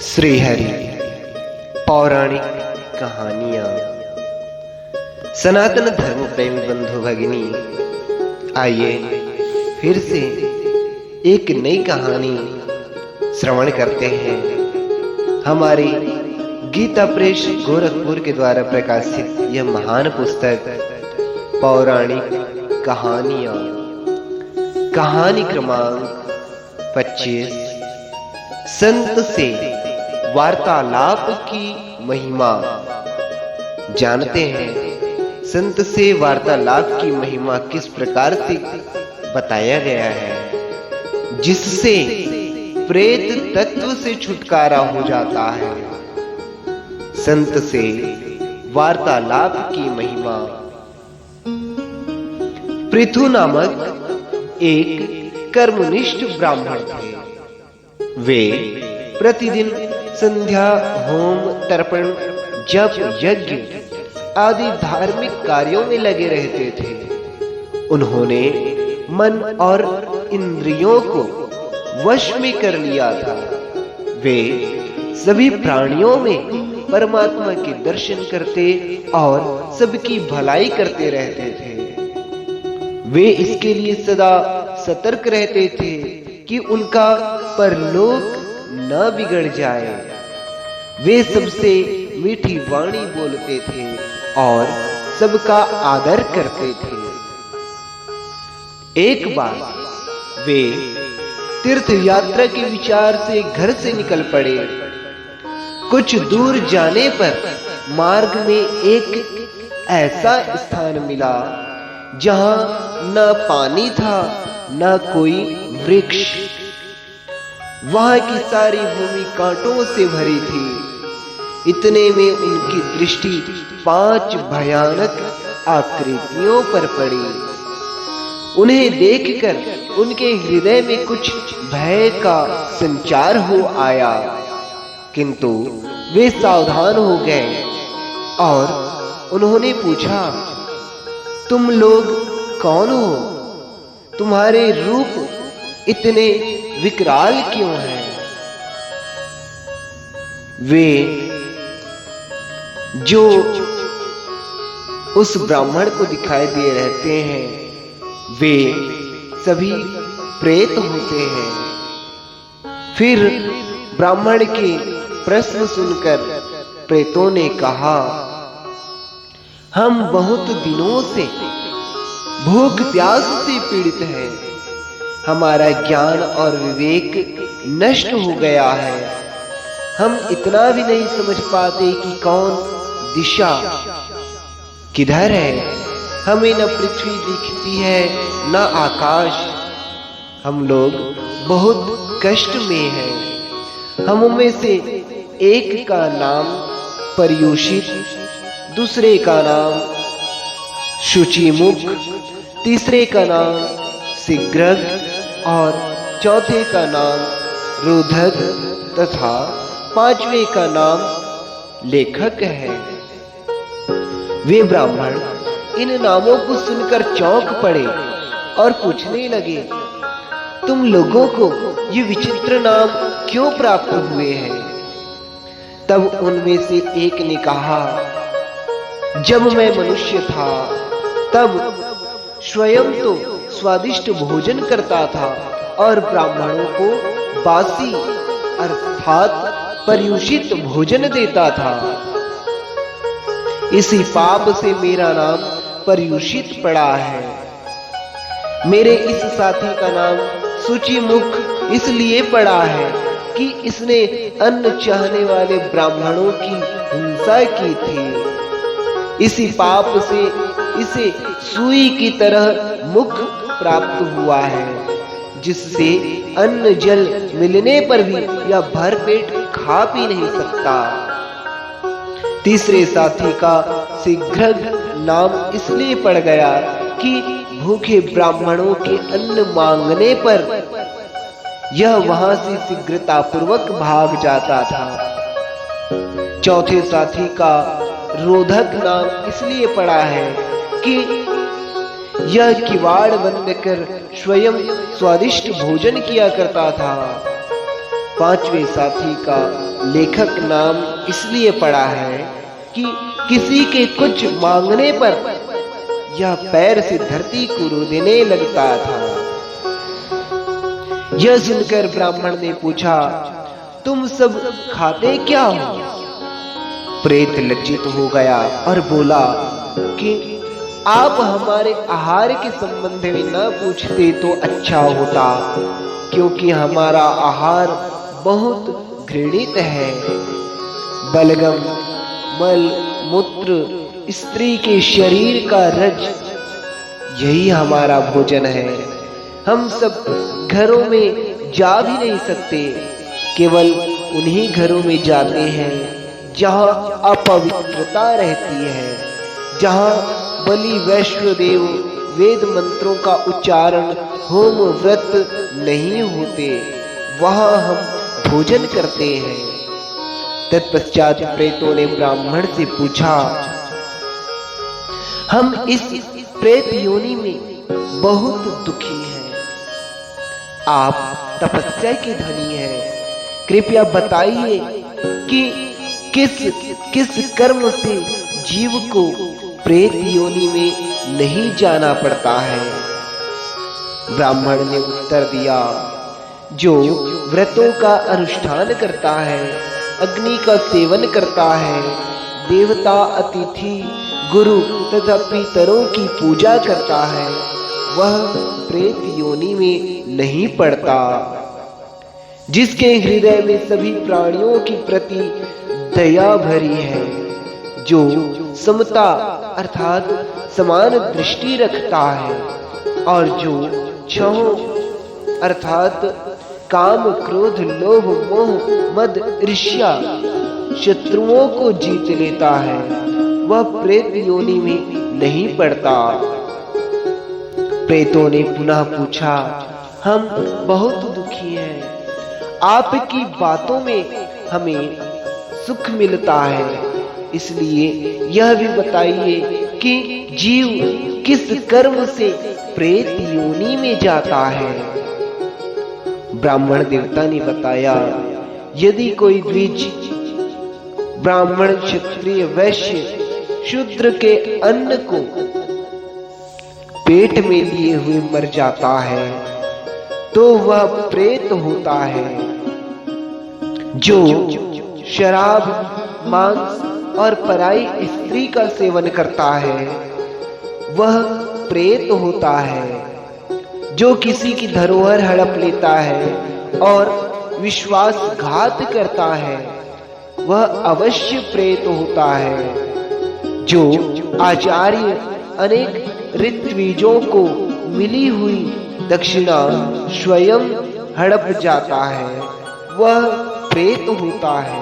श्रीहरि पौराणिक कहानियां। सनातन धर्म प्रेमी बंधु भगिनी, आइए फिर से एक नई कहानी श्रवण करते हैं। हमारी गीता प्रेस गोरखपुर के द्वारा प्रकाशित यह महान पुस्तक पौराणिक कहानियां, कहानी क्रमांक 25, संत से वार्तालाप की महिमा। जानते हैं संत से वार्तालाप की महिमा किस प्रकार से बताया गया है, जिससे प्रेत तत्व से छुटकारा हो जाता है। संत से वार्तालाप की महिमा। पृथु नामक एक कर्मनिष्ठ ब्राह्मण थे। वे प्रतिदिन संध्या, होम, तर्पण, जप, यज्ञ आदि धार्मिक कार्यों में लगे रहते थे। उन्होंने मन और इंद्रियों को वश में कर लिया था। वे सभी प्राणियों में परमात्मा के दर्शन करते और सबकी भलाई करते रहते थे। वे इसके लिए सदा सतर्क रहते थे कि उनका परलोक न बिगड़ जाए। वे सबसे मीठी वाणी बोलते थे और सबका आदर करते थे। एक बार वे तीर्थ यात्रा के विचार से घर से निकल पड़े। कुछ दूर जाने पर मार्ग में एक ऐसा स्थान मिला जहां न पानी था न कोई वृक्ष। वहां की सारी भूमि कांटों से भरी थी। इतने में उनकी दृष्टि 5 भयानक आकृतियों पर पड़ी। उन्हें देखकर उनके हृदय में कुछ भय का संचार हो आया, किंतु वे सावधान हो गए और उन्होंने पूछा, तुम लोग कौन हो? तुम्हारे रूप इतने विकराल क्यों हैं? वे जो उस ब्राह्मण को दिखाई दे रहते हैं, वे सभी प्रेत होते हैं। फिर ब्राह्मण के प्रश्न सुनकर प्रेतों ने कहा, हम बहुत दिनों से भूख प्यास से पीड़ित हैं। हमारा ज्ञान और विवेक नष्ट हो गया है। हम इतना भी नहीं समझ पाते कि कौन दिशा किधर है। हमें न पृथ्वी दिखती है न आकाश। हम लोग बहुत कष्ट में हैं। हम में से एक का नाम पर्युषित, दूसरे का नाम शुचिमुख, तीसरे का नाम शीघ्रग और चौथे का नाम रोधक तथा 5वें का नाम लेखक है। वे ब्राह्मण इन नामों को सुनकर चौंक पड़े और पूछने लगे, तुम लोगों को ये विचित्र नाम क्यों प्राप्त हुए हैं? तब उनमें से एक ने कहा, जब मैं मनुष्य था तब स्वयं तो स्वादिष्ट भोजन करता था और ब्राह्मणों को बासी अर्थात पर्युषित भोजन देता था। इसी पाप से मेरा नाम पर्युषित पड़ा है। मेरे इस साथी का नाम शुचिमुख इसलिए पड़ा है कि इसने अन्न चाहने वाले ब्राह्मणों की हिंसा की थी। इसी पाप से इसे सुई की तरह मुख प्राप्त हुआ है, जिससे अन्न जल मिलने पर भी यह भरपेट खा पी नहीं सकता। तीसरे साथी का शीघ्रग नाम इसलिए पड़ गया कि भूखे ब्राह्मणों के अन्न मांगने पर यह वहां से शीघ्रतापूर्वक भाग जाता था। चौथे साथी का रोधक नाम इसलिए पड़ा है कि यह किवाड़ बंद कर स्वयं स्वादिष्ट भोजन किया करता था। पांचवें साथी का लेखक नाम इसलिए पड़ा है कि किसी के कुछ मांगने पर यह पैर से धरती को रोदने लगता था। यह सुनकर ब्राह्मण ने पूछा, तुम सब खाते क्या हो? प्रेत लज्जित हो गया और बोला कि आप हमारे आहार के संबंध में न पूछते तो अच्छा होता, क्योंकि हमारा आहार बहुत घृणित है। बलगम, मल मूत्र, स्त्री के शरीर का रज, यही हमारा भोजन है। हम सब घरों में जा भी नहीं सकते, केवल उन्हीं घरों में जाते हैं जहां अपवित्रता रहती है, जहां बलि वैश्वदेव वेद मंत्रों का उच्चारण, होम व्रत नहीं होते, वहां हम भोजन करते हैं। तत्पश्चात प्रेतों ने ब्राह्मण से पूछा, हम इस प्रेत योनि में बहुत दुखी हैं। आप तपस्या के धनी हैं, कृपया बताइए कि किस कर्म से जीव को प्रेत योनि में नहीं जाना पड़ता है। ब्राह्मण ने उत्तर दिया, जो व्रतों का अनुष्ठान करता है, अग्नि का सेवन करता है, देवता, अतिथि, गुरु तथा पितरों की पूजा करता है, वह प्रेत योनि में नहीं पड़ता। जिसके हृदय में सभी प्राणियों की प्रति दया भरी है, जो समता अर्थात समान दृष्टि रखता है, और जो छहों अर्थात काम, क्रोध, लोभ, मोह, मद, ईर्ष्या शत्रुओं को जीत लेता है, वह प्रेत योनि में नहीं पड़ता। प्रेतों ने पुनः पूछा, हम बहुत दुखी हैं, आपकी बातों में हमें सुख मिलता है, इसलिए यह भी बताइए कि जीव किस कर्म से प्रेत योनि में जाता है। ब्राह्मण देवता ने बताया, यदि कोई द्विज ब्राह्मण, क्षत्रिय, वैश्य, शूद्र के अन्न को पेट में लिए हुए मर जाता है तो वह प्रेत होता है। जो शराब, मांस और पराई स्त्री का सेवन करता है वह प्रेत होता है। जो किसी की धरोहर हड़प लेता है और विश्वासघात करता है वह अवश्य प्रेत होता है। जो आचार्य अनेक ऋत्विजों को मिली हुई दक्षिणा स्वयं हड़प जाता है वह प्रेत होता है।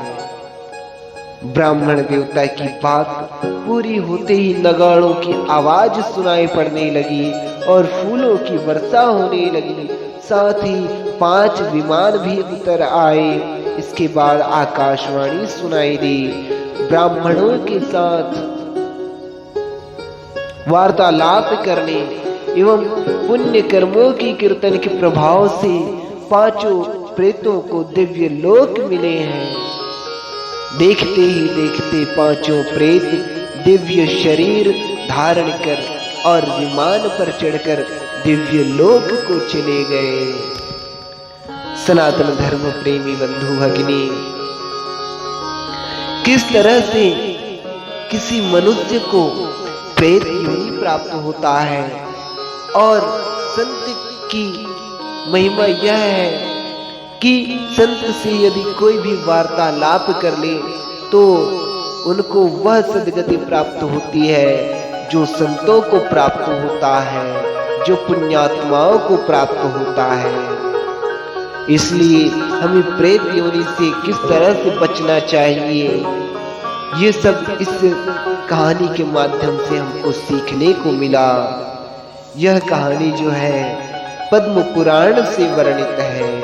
ब्राह्मण देवता की बात पूरी होते ही नगाड़ों की आवाज सुनाई पड़ने लगी और फूलों की वर्षा होने लगी। साथ ही 5 विमान भी उतर आए। इसके बाद आकाशवाणी सुनाई दी। ब्राह्मणों के साथ वार्तालाप करने एवं पुण्य कर्मों की कीर्तन के प्रभाव से 5 प्रेतों को दिव्य लोक मिले हैं। देखते ही देखते 5 प्रेत दिव्य शरीर धारण कर और विमान पर चढ़कर दिव्य लोक को चले गए। सनातन धर्म प्रेमी बंधु भगिनी, किस तरह से किसी मनुष्य को प्रेत योनि प्राप्त होता है और संत की महिमा यह है कि संत से यदि कोई भी वार्तालाप कर ले तो उनको वह सद्गति प्राप्त होती है जो संतों को प्राप्त होता है, जो पुण्यात्माओं को प्राप्त होता है। इसलिए हमें प्रेत योनि से किस तरह से बचना चाहिए, ये सब इस कहानी के माध्यम से हमको सीखने को मिला। यह कहानी जो है पद्म पुराण से वर्णित है।